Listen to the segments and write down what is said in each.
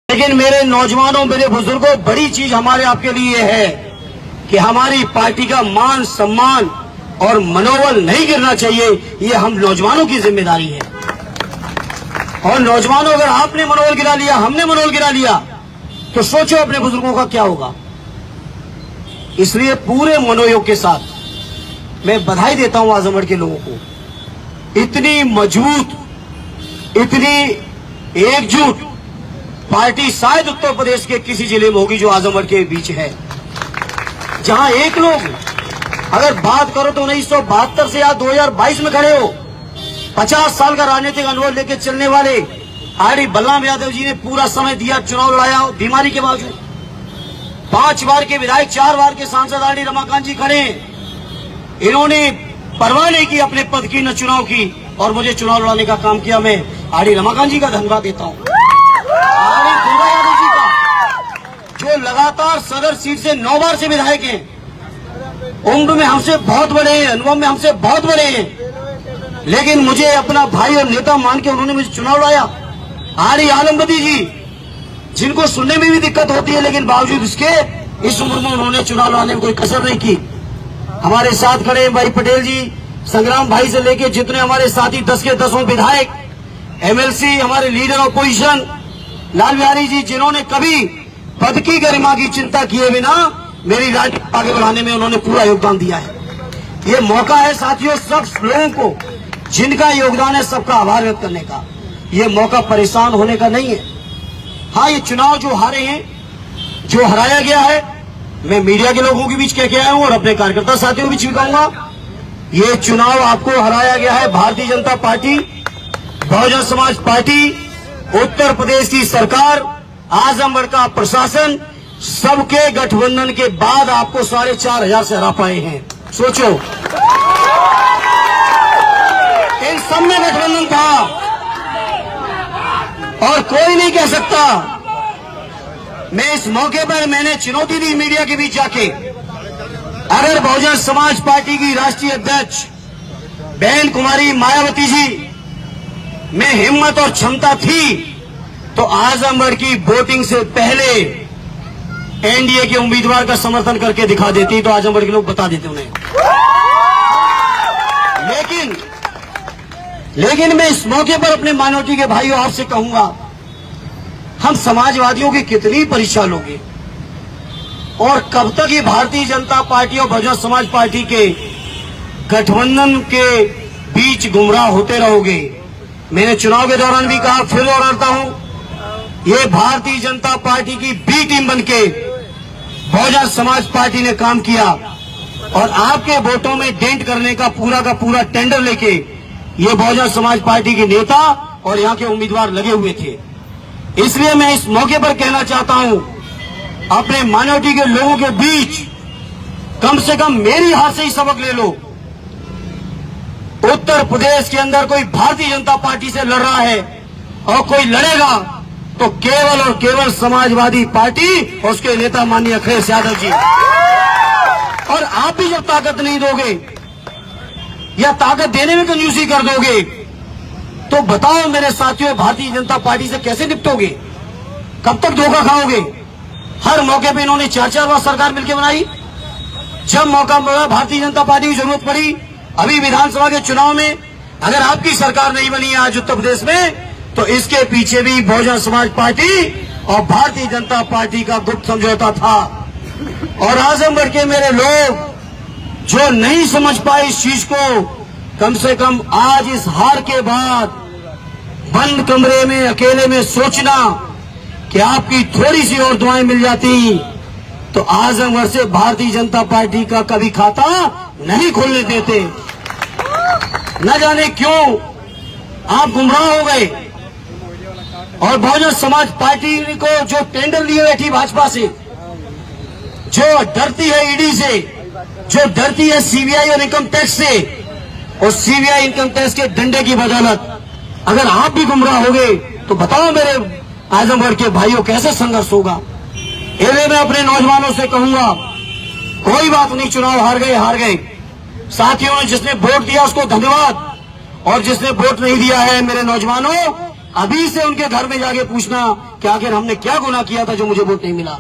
लेकिन मेरे नौजवानों, मेरे बुजुर्गों, बड़ी चीज हमारे आपके लिए है कि हमारी पार्टी का मान सम्मान और मनोबल नहीं गिरना चाहिए। ये हम नौजवानों की जिम्मेदारी है। और नौजवानों, अगर आपने मनोबल गिरा लिया, हमने मनोबल गिरा लिया, तो सोचो अपने बुजुर्गों का क्या होगा। इसलिए पूरे मनोयोग के साथ मैं बधाई देता हूं आजमगढ़ के लोगों को। इतनी मजबूत, इतनी एकजुट पार्टी शायद उत्तर प्रदेश के किसी जिले में होगी जो आजमगढ़ के बीच है, जहां एक लोग, अगर बात करो तो 1972 से या 2022 में खड़े हो, 50 साल का राजनीतिक अनुभव लेकर चलने वाले आरडी बलराम यादव जी ने पूरा समय दिया, चुनाव लड़ाया बीमारी के बावजूद। 5 बार के विधायक, 4 बार के सांसद आरडी रमाकांत जी खड़े हैं। इन्होंने परवाह नहीं की अपने पद की, न चुनाव की, और मुझे चुनाव लड़ाने का काम किया। मैं आरडी रमाकांत जी का धन्यवाद देता हूं। आरडी दुर्गा यादव जी का, जो लगातार सदर सीट से 9 बार से विधायक हैं, उम्र में हमसे बहुत बड़े हैं, अनुभव में हमसे बहुत बड़े हैं, लेकिन मुझे अपना भाई और नेता मान के उन्होंने मुझे चुनाव लड़ाया। आरडी आलमबदी जी, जिनको सुनने में भी दिक्कत होती है, लेकिन बावजूद इसके इस उम्र में उन्होंने चुनाव लड़ाने में कोई कसर नहीं की। हमारे साथ खड़े भाई पटेल जी, संग्राम भाई से लेके जितने हमारे साथी 10 के 10 विधायक, एमएलसी, हमारे लीडर ऑपोजिशन लाल बिहारी जी, जिन्होंने कभी पद की गरिमा की चिंता किए बिना मेरी राजनीति आगे बढ़ाने में उन्होंने पूरा योगदान दिया है। ये मौका है साथियों सब लोगों को जिनका योगदान है, सबका आभार व्यक्त करने का। ये मौका परेशान होने का नहीं है। हाँ, ये चुनाव जो हारे हैं, जो हराया गया है, मैं मीडिया के लोगों के बीच कह के आया हूं और अपने कार्यकर्ता साथियों के बीच भी कहूंगा, ये चुनाव आपको हराया गया है भारतीय जनता पार्टी, बहुजन समाज पार्टी, उत्तर प्रदेश की सरकार, आजमगढ़ का प्रशासन, सबके गठबंधन के बाद आपको 4,500 से हरा पाए हैं। सोचो, इन सब में गठबंधन था और कोई नहीं कह सकता। मैं इस मौके पर मैंने चुनौती दी मीडिया के बीच जाके, अगर बहुजन समाज पार्टी की राष्ट्रीय अध्यक्ष बहन कुमारी मायावती जी में हिम्मत और क्षमता थी तो आजमगढ़ की वोटिंग से पहले एनडीए के उम्मीदवार का समर्थन करके दिखा देती, तो आजमगढ़ के लोग बता देते उन्हें। लेकिन मैं इस मौके पर अपने माइनॉरिटी के भाइयों आपसे कहूंगा, हम समाजवादियों की कितनी परीक्षा लोगे और कब तक ये भारतीय जनता पार्टी और बहुजन समाज पार्टी के गठबंधन के बीच गुमराह होते रहोगे। मैंने चुनाव के दौरान भी कहा, फिर दोहराता हूं, ये भारतीय जनता पार्टी की बी टीम बनके बहुजन समाज पार्टी ने काम किया और आपके वोटों में डेंट करने का पूरा टेंडर लेके ये बहुजन समाज पार्टी के नेता और यहाँ के उम्मीदवार लगे हुए थे। इसलिए मैं इस मौके पर कहना चाहता हूं, अपने माइनॉरिटी के लोगों के बीच कम से कम मेरी हाथ से ही सबक ले लो। उत्तर प्रदेश के अंदर कोई भारतीय जनता पार्टी से लड़ रहा है और कोई लड़ेगा तो केवल और केवल समाजवादी पार्टी और उसके नेता माननीय अखिलेश यादव जी। और आप भी जब ताकत नहीं दोगे या ताकत देने में कंजूसी कर दोगे तो बताओ मेरे साथियों, भारतीय जनता पार्टी से कैसे निपटोगे? कब तक धोखा खाओगे? हर मौके पे इन्होंने 4-4 बार सरकार मिलकर बनाई। जब मौका मिला, भारतीय जनता पार्टी की जरूरत पड़ी, अभी विधानसभा के चुनाव में अगर आपकी सरकार नहीं बनी आज उत्तर प्रदेश में, तो इसके पीछे भी बहुजन समाज पार्टी और भारतीय जनता पार्टी का गुप्त समझौता था। और आजमगढ़ के मेरे लोग जो नहीं समझ पाए इस चीज को, कम से कम आज इस हार के बाद बंद कमरे में अकेले में सोचना कि आपकी थोड़ी सी और दुआएं मिल जाती तो आजमगढ़ से भारतीय जनता पार्टी का कभी खाता नहीं खोलने देते। न जाने क्यों आप गुमराह हो गए और बहुजन समाज पार्टी को जो टेंडर लिए बैठी भाजपा से, जो डरती है ईडी से, जो डरती है सीबीआई और इनकम टैक्स से, और सीबीआई इनकम टैक्स के डंडे की बदौलत अगर आप भी गुमराह हो गए तो बताओ मेरे आजमगढ़ के भाइयों कैसे संघर्ष होगा। इसलिए मैं अपने नौजवानों से कहूंगा, कोई बात नहीं, चुनाव हार गए। साथियों ने जिसने वोट दिया उसको धन्यवाद, और जिसने वोट नहीं दिया है, मेरे नौजवानों अभी से उनके घर में जाके पूछना कि आखिर हमने क्या गुनाह किया था जो मुझे वोट नहीं मिला।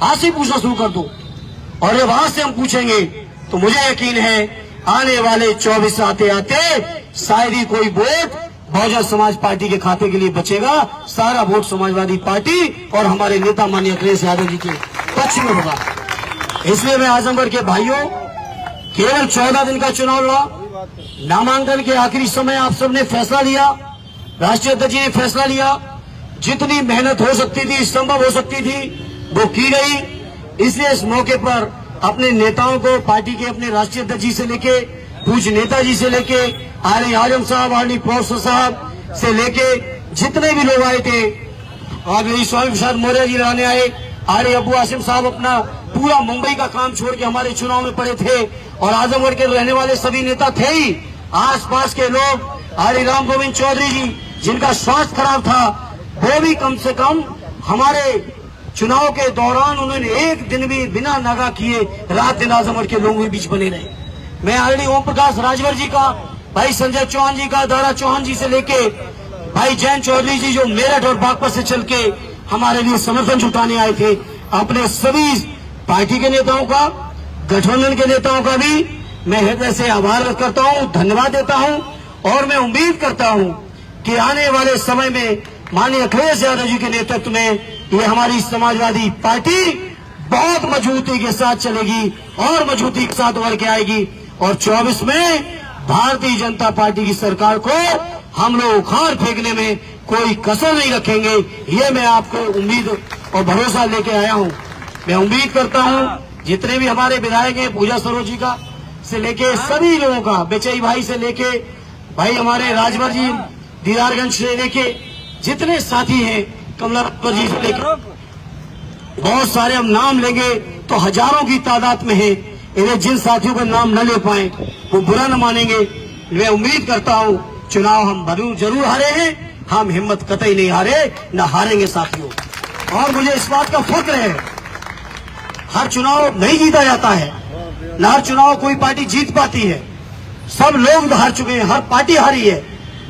आज से पूछना शुरू कर दो, और जब वहां से हम पूछेंगे तो मुझे यकीन है आने वाले 24 आते आते शायद ही कोई वोट बहुजन समाज पार्टी के खाते के लिए बचेगा। सारा वोट समाजवादी पार्टी और हमारे नेता माननीय अखिलेश यादव जी के पक्ष में होगा। इसलिए मैं आजमगढ़ के भाइयों, केवल 14 दिन का चुनाव लड़ा, नामांकन के आखिरी समय आप सबने फैसला लिया, राष्ट्रीय अध्यक्ष जी ने फैसला लिया, जितनी मेहनत हो सकती थी, संभव हो सकती थी, वो की गई। इसलिए इस मौके पर अपने नेताओं को, पार्टी के अपने राष्ट्रीय अध्यक्ष जी से लेके, पूज्य नेताजी से लेके, आली आजम साहब, आली प्रोफेसर साहब से लेके जितने भी लोग आए थे, आगे स्वामी प्रसाद मौर्य जी रहने आए, आली अबू आसिम साहब अपना पूरा मुंबई का काम छोड़ के हमारे चुनाव में पड़े थे, और आजमगढ़ के रहने वाले सभी नेता थे ही। आसपास के लोग, आली राम गोविंद चौधरी जी जिनका स्वास्थ्य खराब था, वो भी कम से कम हमारे चुनाव के दौरान उन्होंने एक दिन भी बिना नागा किए रात दिन आजमगढ़ के लोगों के बीच बने रहे। मैं आरडी ओम प्रकाश राजभर जी का, भाई संजय चौहान जी का, दारा चौहान जी से लेके भाई जैन चौधरी जी जो मेरठ और बागपत से चल के हमारे लिए समर्थन जुटाने आए थे, अपने सभी पार्टी के नेताओं का, गठबंधन के नेताओं का भी मैं हृदय से आभार व्यक्त करता हूं, धन्यवाद देता हूं। और मैं उम्मीद करता हूं कि आने वाले समय में माननीय अखिलेश यादव जी के नेतृत्व में ये हमारी समाजवादी पार्टी बहुत मजबूती के साथ चलेगी और मजबूती के साथ उभर के आएगी, और 24 में भारतीय जनता पार्टी की सरकार को हम लोग उखाड़ फेंकने में कोई कसर नहीं रखेंगे। ये मैं आपको उम्मीद और भरोसा लेके आया हूं। मैं उम्मीद करता हूं जितने भी हमारे विधायक हैं, पूजा सरोज जी का से लेके सभी लोगों का, बेचई भाई से लेके भाई हमारे राजभर जी दीदारगंज से लेके जितने साथी हैं, कमला जी से लेके बहुत सारे हम नाम लेंगे तो हजारों की तादाद में है। इन्हें जिन साथियों का नाम न ले पाए वो बुरा न मानेंगे। मैं उम्मीद करता हूं चुनाव हम जरूर हारे हैं, हम हिम्मत कतई नहीं हारे, न हारेंगे साथियों। और मुझे इस बात का फक्र है, हर चुनाव नहीं जीता जाता है, न हर चुनाव कोई पार्टी जीत पाती है। सब लोग हार चुके हैं, हर पार्टी हारी है।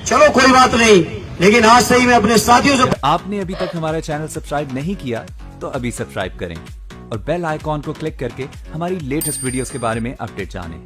चलो कोई बात नहीं, लेकिन आज से ही मैं अपने साथियों से। आपने अभी तक हमारा चैनल सब्सक्राइब नहीं किया तो अभी सब्सक्राइब करें और बेल आइकॉन को क्लिक करके हमारी लेटेस्ट वीडियोस के बारे में अपडेट जानें।